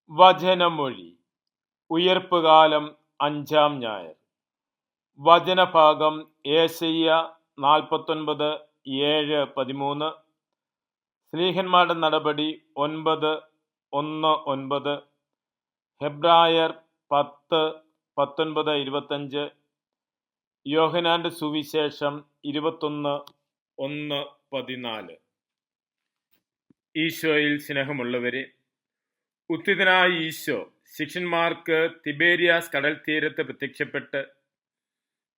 വചനമൊഴി. ഉയിർപ്പുകാലം 5-ാം ഞായർ. വചനഭാഗം യേശയ്യാ 49:7-13. സ്ലീഹന്മാരുടെ നടപടി 9:1-9. ഹെബ്രായർ 10:19-25. യോഹന്നാന്റെ സുവിശേഷം 21:1-14. ഈശോയിൽ സ്നേഹമുള്ളവരെ, ഉത്ഥിതനായ ഈശോ ശിഷ്യന്മാർക്ക് തിബേരിയാസ് കടൽ തീരത്ത് പ്രത്യക്ഷപ്പെട്ട്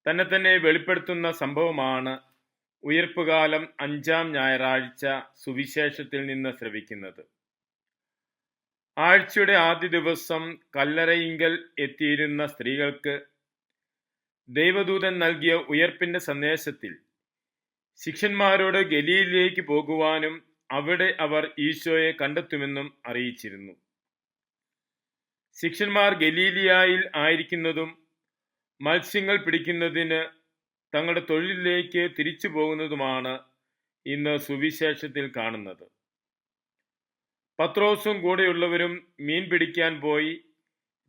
തന്നെ വെളിപ്പെടുത്തുന്ന സംഭവമാണ് ഉയിർപ്പുകാലം 5-ാം ഞായറാഴ്ച സുവിശേഷത്തിൽ നിന്ന് ശ്രവിക്കുന്നത്. ആഴ്ചയുടെ ആദ്യ ദിവസം കല്ലറയിങ്കൽ എത്തിയിരുന്ന സ്ത്രീകൾക്ക് ദൈവദൂതൻ നൽകിയ ഉയർപ്പിന്റെ സന്ദേശത്തിൽ ശിഷ്യന്മാരോട് ഗലീലയിലേക്ക് പോകുവാനും അവിടെ അവർ ഈശോയെ കണ്ടെത്തുമെന്നും അറിയിച്ചിരുന്നു. ശിഷ്യന്മാർ ഗലീലിയായിൽ ആയിരിക്കുന്നതും മത്സ്യങ്ങൾ പിടിക്കുന്നതിന് തങ്ങളുടെ തൊഴിലിലേക്ക് തിരിച്ചു പോകുന്നതുമാണ് ഇന്ന് സുവിശേഷത്തിൽ കാണുന്നത്. പത്രോസും കൂടെയുള്ളവരും മീൻ പിടിക്കാൻ പോയി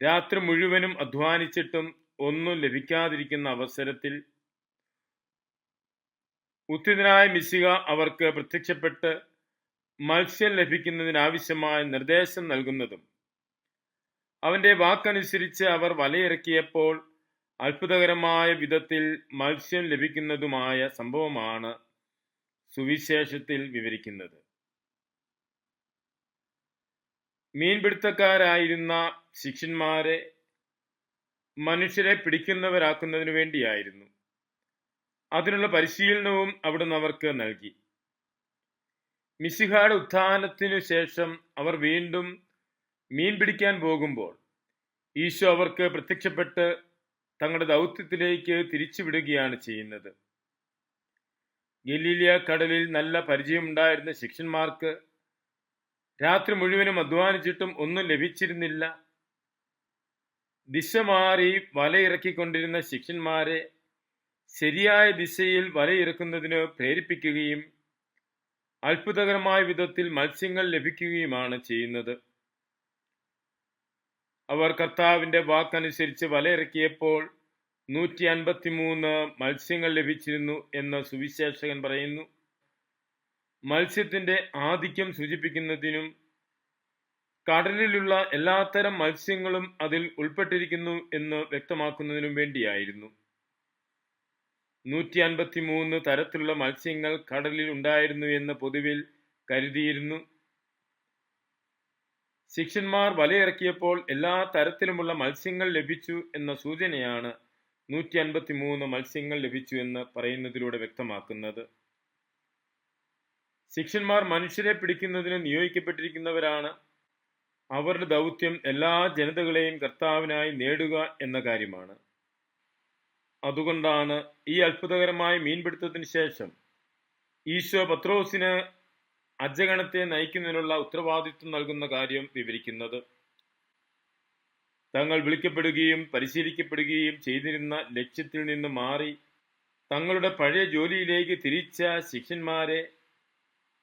രാത്രി മുഴുവനും അധ്വാനിച്ചിട്ടും ഒന്നും ലഭിക്കാതിരിക്കുന്ന അവസരത്തിൽ ഉത്ഥിതനായ മിശിഹ അവർക്ക് പ്രത്യക്ഷപ്പെട്ട് മത്സ്യം ലഭിക്കുന്നതിനാവശ്യമായ നിർദ്ദേശം നൽകുന്നതും അവന്റെ വാക്കനുസരിച്ച് അവർ വലയിറക്കിയപ്പോൾ അത്ഭുതകരമായ വിധത്തിൽ മത്സ്യം ലഭിക്കുന്നതുമായ സംഭവമാണ് സുവിശേഷത്തിൽ വിവരിക്കുന്നത്. മീൻപിടുത്തക്കാരായിരുന്ന ശിഷ്യന്മാരെ മനുഷ്യരെ പിടിക്കുന്നവരാക്കുന്നതിനു വേണ്ടിയായിരുന്നു. അതിനുള്ള പരിശീലനവും അവിടുന്ന് അവർക്ക് നൽകി. മിശിഹായുടെ ഉത്ഥാനത്തിനു ശേഷം അവർ വീണ്ടും മീൻ പിടിക്കാൻ പോകുമ്പോൾ ഈശോ അവർക്ക് പ്രത്യക്ഷപ്പെട്ട് തങ്ങളുടെ ദൗത്യത്തിലേക്ക് തിരിച്ചുവിടുകയാണ് ചെയ്യുന്നത്. ഗലീലിയ കടലിൽ നല്ല പരിചയമുണ്ടായിരുന്ന ശിഷ്യന്മാർക്ക് രാത്രി മുഴുവനും അധ്വാനിച്ചിട്ടും ഒന്നും ലഭിച്ചിരുന്നില്ല. ദിശ മാറി വലയിറക്കിക്കൊണ്ടിരുന്ന ശിഷ്യന്മാരെ ശരിയായ ദിശയിൽ വലയിറക്കുന്നതിന് പ്രേരിപ്പിക്കുകയും അത്ഭുതകരമായ വിധത്തിൽ മത്സ്യങ്ങൾ ലഭിക്കുകയുമാണ് ചെയ്യുന്നത്. അവർ കർത്താവിന്റെ വാക്കനുസരിച്ച് വലയിറക്കിയപ്പോൾ 153 മത്സ്യങ്ങൾ ലഭിച്ചിരുന്നു എന്ന് സുവിശേഷകൻ പറയുന്നു. മത്സ്യത്തിന്റെ ആധിക്യം സൂചിപ്പിക്കുന്നതിനും കടലിലുള്ള എല്ലാത്തരം മത്സ്യങ്ങളും അതിൽ ഉൾപ്പെട്ടിരിക്കുന്നു എന്ന് വ്യക്തമാക്കുന്നതിനും വേണ്ടിയായിരുന്നു. 153 തരത്തിലുള്ള മത്സ്യങ്ങൾ കടലിൽ ഉണ്ടായിരുന്നു എന്ന് പൊതുവിൽ കരുതിയിരുന്നു. ശിഷ്യന്മാർ വലയിറക്കിയപ്പോൾ എല്ലാ തരത്തിലുമുള്ള മത്സ്യങ്ങൾ ലഭിച്ചു എന്ന സൂചനയാണ് 153 മത്സ്യങ്ങൾ ലഭിച്ചു എന്ന് പറയുന്നതിലൂടെ വ്യക്തമാക്കുന്നത്. ശിഷ്യന്മാർ മനുഷ്യരെ പിടിക്കുന്നതിന് നിയോഗിക്കപ്പെട്ടിരിക്കുന്നവരാണ്. അവരുടെ ദൗത്യം എല്ലാ ജനതകളെയും കർത്താവിനായി നേടുക എന്ന കാര്യമാണ്. അതുകൊണ്ടാണ് ഈ അത്ഭുതകരമായ മീൻപിടുത്തത്തിന് ശേഷം ഈശോ പത്രോസിന് അജഗണത്തെ നയിക്കുന്നതിനുള്ള ഉത്തരവാദിത്വം നൽകുന്ന കാര്യം വിവരിക്കുന്നത്. തങ്ങൾ വിളിക്കപ്പെടുകയും പരിശീലിക്കപ്പെടുകയും ചെയ്തിരുന്ന ലക്ഷ്യത്തിൽ നിന്ന് മാറി തങ്ങളുടെ പഴയ ജോലിയിലേക്ക് തിരിച്ച ശിഷ്യന്മാരെ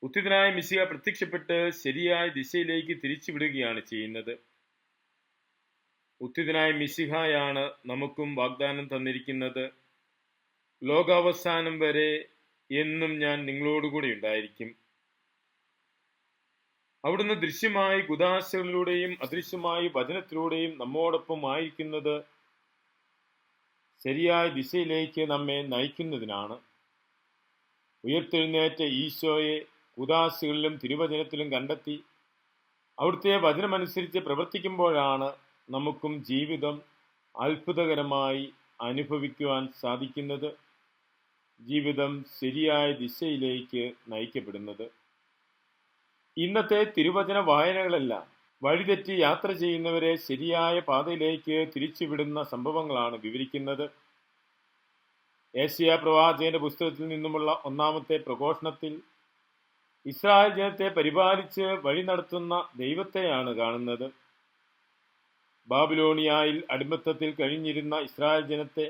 ഉത്ഥിതനായ മിശിഹ പ്രത്യക്ഷപ്പെട്ട് ശരിയായ ദിശയിലേക്ക് തിരിച്ചുവിടുകയാണ് ചെയ്യുന്നത്. ഉത്ഥിതനായ മിശിഹായാണ് നമുക്കും വാഗ്ദാനം തന്നിരിക്കുന്നത്. ലോകാവസാനം വരെ എന്നും ഞാൻ നിങ്ങളോടുകൂടി ഉണ്ടായിരിക്കും. അവിടുന്ന് ദൃശ്യമായി കുദാശകളിലൂടെയും അദൃശ്യമായി വചനത്തിലൂടെയും നമ്മോടൊപ്പം ആയിരിക്കുന്നത് ശരിയായ ദിശയിലേക്ക് നമ്മെ നയിക്കുന്നതിനാണ്. ഉയർത്തെഴുന്നേറ്റ ഈശോയെ കുദാശകളിലും തിരുവചനത്തിലും കണ്ടെത്തി അവിടുത്തെ വചനമനുസരിച്ച് പ്രവർത്തിക്കുമ്പോഴാണ് നമുക്കും ജീവിതം അത്ഭുതകരമായി അനുഭവിക്കുവാൻ സാധിക്കുന്നത്. ജീവിതം ശരിയായ ദിശയിലേക്ക് നയിക്കപ്പെടുന്നത്. ഇന്നത്തെ തിരുവചന വായനകളെല്ലാം വഴിതെറ്റി യാത്ര ചെയ്യുന്നവരെ ശരിയായ പാതയിലേക്ക് തിരിച്ചുവിടുന്ന സംഭവങ്ങളാണ് വിവരിക്കുന്നത്. യെശയ്യാ പ്രവാചകന്റെ പുസ്തകത്തിൽ നിന്നുമുള്ള 1-ാമത്തെ പ്രഘോഷണത്തിൽ ഇസ്രായേൽ ജനത്തെ പരിപാലിച്ച് വഴി നടത്തുന്ന ദൈവത്തെയാണ് കാണുന്നത്. ബാബിലോണിയായിൽ അടിമത്തത്തിൽ കഴിഞ്ഞിരുന്ന ഇസ്രായേൽ ജനത്തെ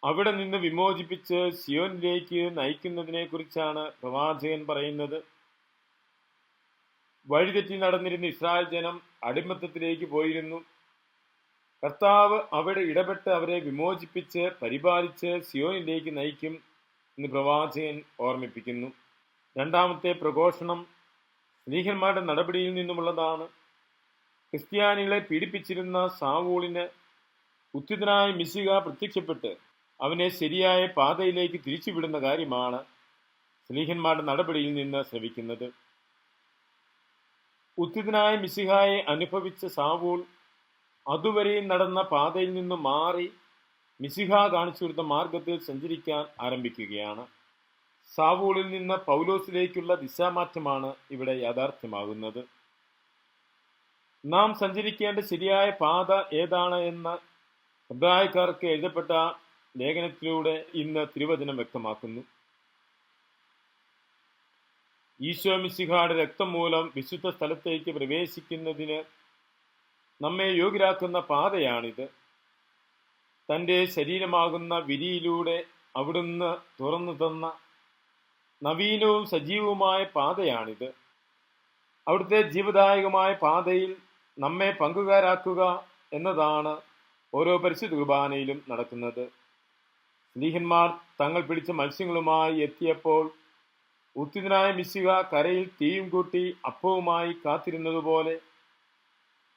അവിടെ നിന്ന് വിമോചിപ്പിച്ച് സിയോനിലേക്ക് നയിക്കുന്നതിനെ കുറിച്ചാണ് പ്രവാചകൻ പറയുന്നത്. വഴിതെറ്റി നടന്നിരുന്ന ഇസ്രായേൽ ജനം അടിമത്തത്തിലേക്ക് പോയിരുന്നു. കർത്താവ് അവിടെ ഇടപെട്ട് അവരെ വിമോചിപ്പിച്ച് പരിപാലിച്ച് സിയോനിലേക്ക് നയിക്കും എന്ന് പ്രവാചകൻ ഓർമ്മിപ്പിക്കുന്നു. രണ്ടാമത്തെ പ്രഘോഷണം സ്ലീഹന്മാരുടെ നടപടിയിൽ നിന്നുമുള്ളതാണ്. ക്രിസ്ത്യാനികളെ പീഡിപ്പിച്ചിരുന്ന സാവൂളിന് ഉത്തിതനായ മിശിഹ പ്രത്യക്ഷപ്പെട്ട് അവനെ ശരിയായ പാതയിലേക്ക് തിരിച്ചുവിടുന്ന കാര്യമാണ് സ്ലീഹന്മാരുടെ നടപടിയിൽ നിന്ന് ശ്രവിക്കുന്നത്. ഉത്തിതനായ മിശിഹായെ അനുഭവിച്ച സാവൂൾ അതുവരെയും നടന്ന പാതയിൽ നിന്ന് മാറി മിശിഹ കാണിച്ചു കൊടുത്ത മാർഗത്തിൽ സഞ്ചരിക്കാൻ ആരംഭിക്കുകയാണ്. സാവൂളിൽ നിന്ന് പൗലോസിലേക്കുള്ള ദിശാമാറ്റമാണ് ഇവിടെ യാഥാർത്ഥ്യമാകുന്നത്. നാം സഞ്ചരിക്കേണ്ട ശരിയായ പാത ഏതാണ് എന്ന് എബ്രായക്കാർക്ക് എഴുതപ്പെട്ട ലേഖനത്തിലൂടെ ഇന്ന് തിരുവചനം വ്യക്തമാക്കുന്നു. ഈശോ മിശിഹായുടെ രക്തം മൂലം വിശുദ്ധ സ്ഥലത്തേക്ക് പ്രവേശിക്കുന്നതിന് നമ്മെ യോഗ്യരാക്കുന്ന പാതയാണിത്. തൻ്റെ ശരീരമാകുന്ന വിരിയിലൂടെ അവിടുന്ന് തുറന്നു തന്ന നവീനവും സജീവവുമായ പാതയാണിത്. അവിടുത്തെ ജീവദായകമായ പാതയിൽ നമ്മെ പങ്കുകാരാക്കുക എന്നതാണ് ഓരോ പരിശുദ്ധ കുർബാനയിലും നടക്കുന്നത്. സ്ലീഹന്മാർ തങ്ങൾ പിടിച്ച മത്സ്യങ്ങളുമായി എത്തിയപ്പോൾ ഉത്തിതനായ മിശിഹ കരയിൽ തീയും കൂട്ടി അപ്പവുമായി കാത്തിരുന്നതുപോലെ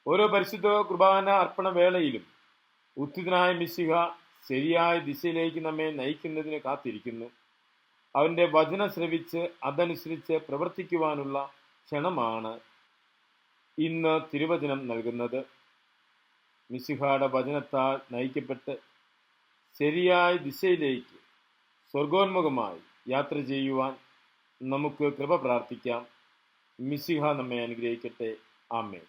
ഓരോ പരിശുദ്ധ കുർബാന അർപ്പണ വേളയിലും ഉത്തിതനായ മിശിഹ ശരിയായ ദിശയിലേക്ക് നമ്മെ നയിക്കുന്നതിന് കാത്തിരിക്കുന്നു. അവൻ്റെ വചനം ശ്രവിച്ച് അതനുസരിച്ച് പ്രവർത്തിക്കുവാനുള്ള ക്ഷണമാണ് ഇന്ന് തിരുവചനം നൽകുന്നത്. മിശിഹായുടെ വചനത്താൽ നയിക്കപ്പെട്ട് ശരിയായ ദിശയിലേക്ക് സ്വർഗോന്മുഖമായി യാത്ര ചെയ്യുവാൻ നമുക്ക് കൃപ പ്രാർത്ഥിക്കാം. മിശിഹ നമ്മെ അനുഗ്രഹിക്കട്ടെ. ആമേൻ.